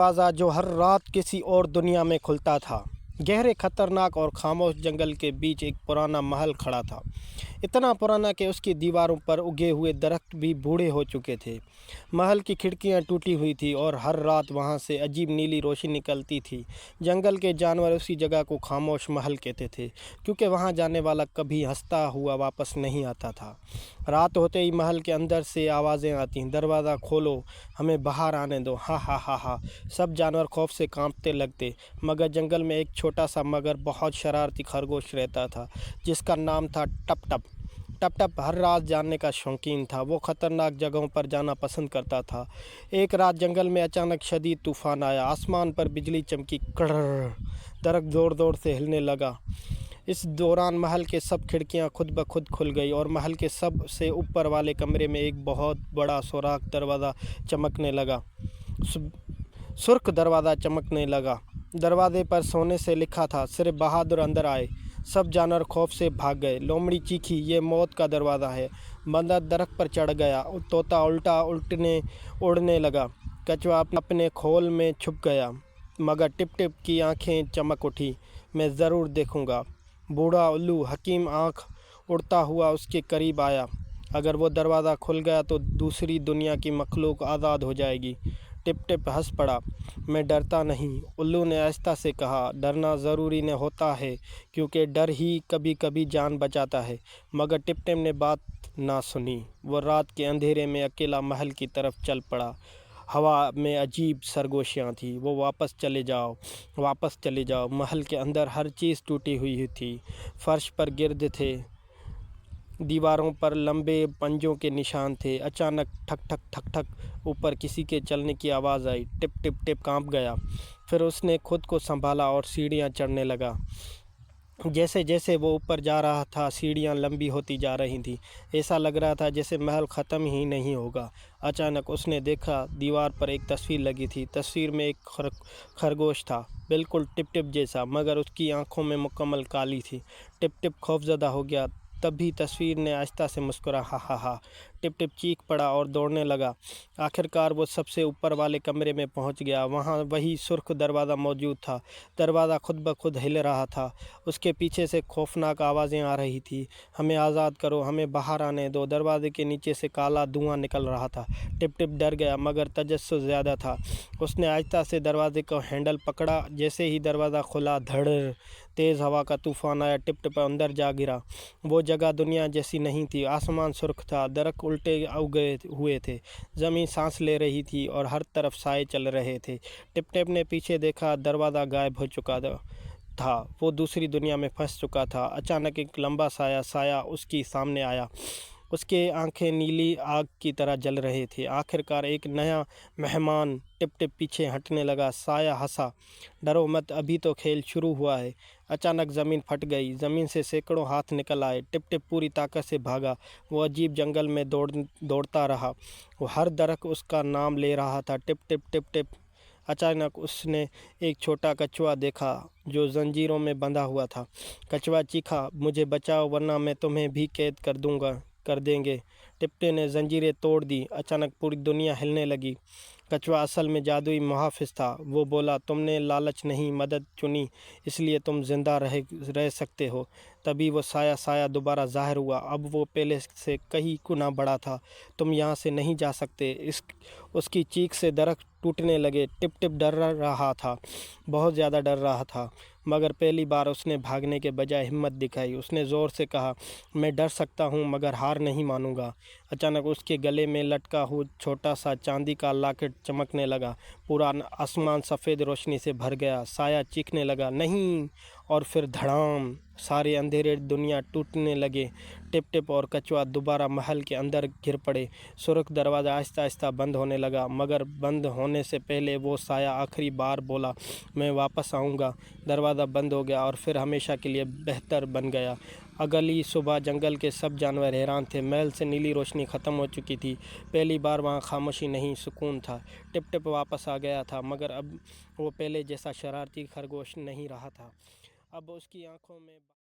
दरवाज़ा जो हर रात किसी और दुनिया में खुलता था। गहरे, खतरनाक और खामोश जंगल के बीच एक पुराना महल खड़ा था। इतना पुराना कि उसकी दीवारों पर उगे हुए दरख्त भी बूढ़े हो चुके थे। महल की खिड़कियां टूटी हुई थी और हर रात वहां से अजीब नीली रोशनी निकलती थी। जंगल के जानवर उसी जगह को खामोश महल कहते थे, क्योंकि वहां जाने वाला कभी हंसता हुआ वापस नहीं आता था। रात होते ही महल के अंदर से आवाज़ें आती, दरवाज़ा खोलो, हमें बाहर आने दो, हा हा हा हा। सब जानवर खौफ से कांपते लगते। मगर जंगल में एक छोटा सा मगर बहुत शरारती खरगोश रहता था, जिसका नाम था टप टप। टप टप हर रात जानने का शौकीन था। वो खतरनाक जगहों पर जाना पसंद करता था। एक रात जंगल में अचानक शदीद तूफान आया। आसमान पर बिजली चमकी, कड़र, दरख्त ज़ोर ज़ोर से हिलने लगा। इस दौरान महल के सब खिड़कियां खुद ब खुद खुल गई और महल के सब से ऊपर वाले कमरे में एक बहुत बड़ा सुराख दरवाज़ा चमकने लगा। सुर्ख दरवाज़ा चमकने लगा। दरवाजे पर सोने से लिखा था, सिर्फ बहादुर अंदर आए। सब जानवर खौफ से भाग गए। लोमड़ी चीखी, ये मौत का दरवाज़ा है। बंदर दरख्त पर चढ़ गया। तोता उड़ने लगा। कछुआ अपने खोल में छुप गया। मगर टिप टिप की आंखें चमक उठी, मैं ज़रूर देखूंगा। बूढ़ा उल्लू हकीम आंख उड़ता हुआ उसके करीब आया। अगर वो दरवाज़ा खुल गया तो दूसरी दुनिया की मखलूक आज़ाद हो जाएगी। टिप टिप हंस पड़ा, मैं डरता नहीं, उल्लू ने आहिस्ता से कहा। डरना ज़रूरी नहीं होता है, क्योंकि डर ही कभी कभी जान बचाता है। मगर टिप टिप ने बात ना सुनी। वो रात के अंधेरे में अकेला महल की तरफ चल पड़ा। हवा में अजीब सरगोशियाँ थी। वो वापस चले जाओ, वापस चले जाओ। महल के अंदर हर चीज़ टूटी हुई थी। फर्श पर गिर्द थे, दीवारों पर लंबे पंजों के निशान थे। अचानक ठक ठक ठक ठक ऊपर किसी के चलने की आवाज़ आई। टिप टिप टिप कांप गया। फिर उसने खुद को संभाला और सीढ़ियाँ चढ़ने लगा। जैसे जैसे वो ऊपर जा रहा था, सीढ़ियाँ लंबी होती जा रही थीं। ऐसा लग रहा था जैसे महल ख़त्म ही नहीं होगा। अचानक उसने देखा, दीवार पर एक तस्वीर लगी थी। तस्वीर में एक खरगोश था, बिल्कुल टिप टिप जैसा, मगर उसकी आंखों में मुकम्मल काली थी। टिप टिप खौफजदा हो गया। तभी तस्वीर ने आहिस्ता से मुस्कुरा, हा हा हा। टिप टिप चीख पड़ा और दौड़ने लगा। आखिरकार वो सबसे ऊपर वाले कमरे में पहुंच गया। वहां वही सुर्ख दरवाज़ा मौजूद था। दरवाज़ा खुद ब खुद हिल रहा था। उसके पीछे से खौफनाक आवाज़ें आ रही थी, हमें आज़ाद करो, हमें बाहर आने दो। दरवाजे के नीचे से काला धुआं निकल रहा था। टिप टिप डर गया, मगर तजस्सुस ज़्यादा था। उसने आहिस्ता से दरवाजे का हैंडल पकड़ा। जैसे ही दरवाज़ा खुला, धड़, तेज़ हवा का तूफान आया। टिप टिप अंदर जा गिरा। वो जगह दुनिया जैसी नहीं थी। आसमान सुर्ख था, दरख्त उल्टे उगे हुए थे, ज़मीन सांस ले रही थी और हर तरफ साए चल रहे थे। टिप टिप ने पीछे देखा, दरवाज़ा गायब हो चुका था। वो दूसरी दुनिया में फंस चुका था। अचानक एक लंबा साया उसके सामने आया। उसके आंखें नीली आग की तरह जल रहे थे। आखिरकार एक नया मेहमान। टिप टिप पीछे हटने लगा। साया हंसा, डरो मत, अभी तो खेल शुरू हुआ है। अचानक ज़मीन फट गई। ज़मीन से सैकड़ों हाथ निकल आए। टिप टिप पूरी ताकत से भागा। वो अजीब जंगल में दौड़ता रहा। वो हर दरख्त उसका नाम ले रहा था, टिप टिप टिप टिप। अचानक उसने एक छोटा कछुआ देखा जो जंजीरों में बंधा हुआ था। कछुआ चीखा, मुझे बचाओ वरना मैं तुम्हें भी कैद कर देंगे। टिप्टे ने जंजीरें तोड़ दी। अचानक पूरी दुनिया हिलने लगी। कछुआ असल में जादुई मुहाफिज था। वो बोला, तुमने लालच नहीं, मदद चुनी, इसलिए तुम जिंदा रह सकते हो। तभी वो साया दोबारा ज़ाहिर हुआ। अब वो पहले से कई गुना बड़ा था। तुम यहाँ से नहीं जा सकते। उसकी चीख से दरख्त टूटने लगे। टिप टिप डर रहा था, बहुत ज़्यादा डर रहा था, मगर पहली बार उसने भागने के बजाय हिम्मत दिखाई। उसने ज़ोर से कहा, मैं डर सकता हूँ मगर हार नहीं मानूंगा। अचानक उसके गले में लटका हुआ छोटा सा चांदी का लॉकेट चमकने लगा। पूरा आसमान सफ़ेद रोशनी से भर गया। साया चीखने लगा, नहीं, और फिर धड़ाम, सारे अंधेरे दुनिया टूटने लगे। टिप टिप और कछुआ दोबारा महल के अंदर गिर पड़े। सुरख दरवाज़ा आहिस्ता आहिस्ता बंद होने लगा, मगर बंद होने से पहले वो साया आखिरी बार बोला, मैं वापस आऊँगा। दरवाज़ा बंद हो गया और फिर हमेशा के लिए बेहतर बन गया। अगली सुबह जंगल के सब जानवर हैरान थे। महल से नीली रोशनी ख़त्म हो चुकी थी। पहली बार वहाँ खामोशी नहीं, सुकून था। टिप टिप वापस आ गया था, मगर अब वो पहले जैसा शरारती खरगोश नहीं रहा था। अब उसकी आंखों में